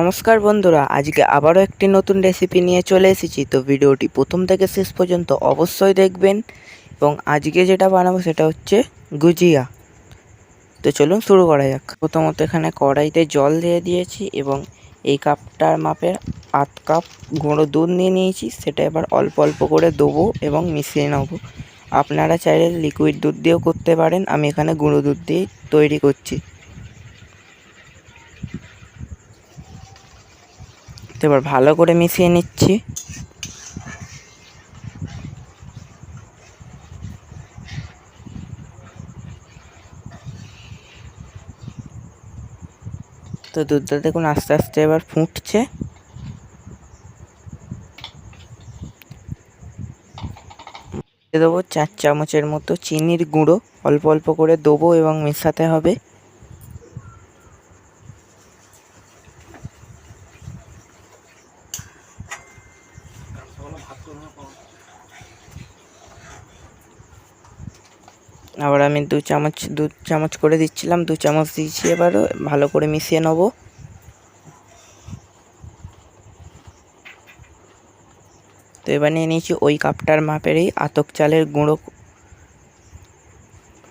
নমস্কার বন্ধুরা, আজকে আবারও একটি নতুন রেসিপি নিয়ে চলে এসেছি। তো ভিডিওটি প্রথম থেকে শেষ পর্যন্ত অবশ্যই দেখবেন। এবং আজকে যেটা বানাবো সেটা হচ্ছে গুজিয়া। তো চলুন শুরু করা যাক। প্রথমত এখানে কড়াইতে জল দিয়ে দিয়েছি এবং এই কাপটার মাপের 8 কাপ গুঁড়ো দুধ নিয়ে নিয়েছি। সেটা এবার অল্প অল্প করে দেবো এবং মিশিয়ে নেব। আপনারা চাইলে লিকুইড দুধ দিয়েও করতে পারেন, আমি এখানে গুঁড়ো দুধ দিয়ে তৈরি করছি। তো এবার ভালো করে মিশিয়ে নিচ্ছি। তো দুধটা দেখুন আস্তে আস্তে এবার ফুটছে। দিয়ে দেবো 4 চামচের মতো চিনির গুঁড়ো, অল্প অল্প করে দেবো এবং মেশাতে হবে। আবার আমি 2 চামচ করে দিচ্ছিলাম, 2 চামচ দিয়েছি। এবারও ভালো করে মিশিয়ে নেব। তো এবার নিয়ে নিয়েছি ওই কাপটার মাপেরই আতপ চালের গুঁড়ো।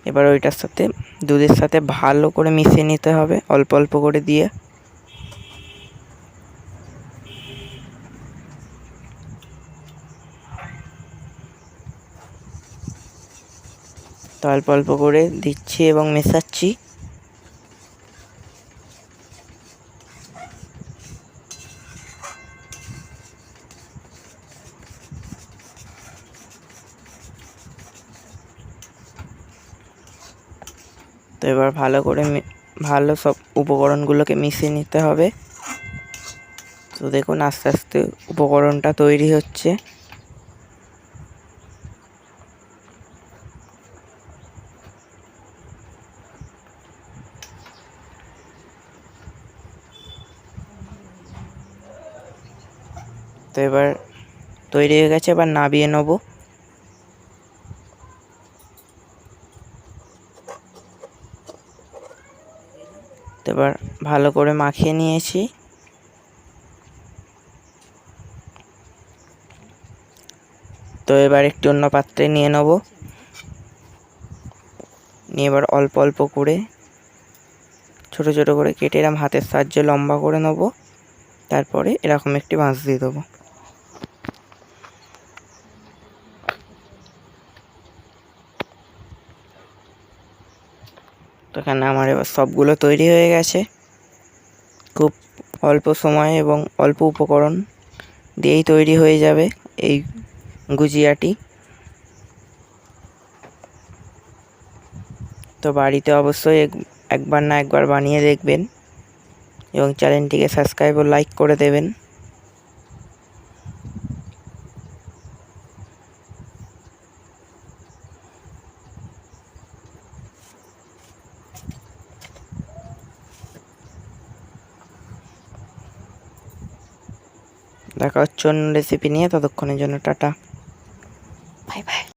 এবার ওইটার সাথে দুধের সাথে ভালো করে মিশিয়ে নিতে হবে অল্প অল্প করে দিয়ে। তো অল্প অল্প করে দিচ্ছি এবং মেশাচ্ছি। তো এবার ভালো করে সব উপকরণগুলোকে মিশিয়ে নিতে হবে। তো দেখুন আস্তে আস্তে উপকরণটা তৈরি হচ্ছে। তো এবার তৈরি হয়ে গেছে, এবার নামিয়ে নেব। তো এবার ভালো করে মাখিয়ে নিয়েছি। তো এবার একটু অন্য পাত্রে নিয়ে নেব। নিয়ে এবার অল্প অল্প করে ছোট ছোট করে কেটে এরকম হাতের সাহায্যে লম্বা করে নেব। তারপরে এরকম একটি ভাঁজ দিয়ে দেবো। তো এখানে আমার এবার সবগুলো তৈরি হয়ে গেছে। খুব অল্প সময় এবং অল্প উপকরণ দিয়েই তৈরি হয়ে যাবে এই গুজিয়াটি। তো বাড়িতে অবশ্যই একবার না একবার বানিয়ে দেখবেন এবং চ্যানেলটিকে সাবস্ক্রাইব ও লাইক করে দেবেন। দেখা হচ্ছে অন্য রেসিপি নিয়ে, ততক্ষণের জন্য টাটা।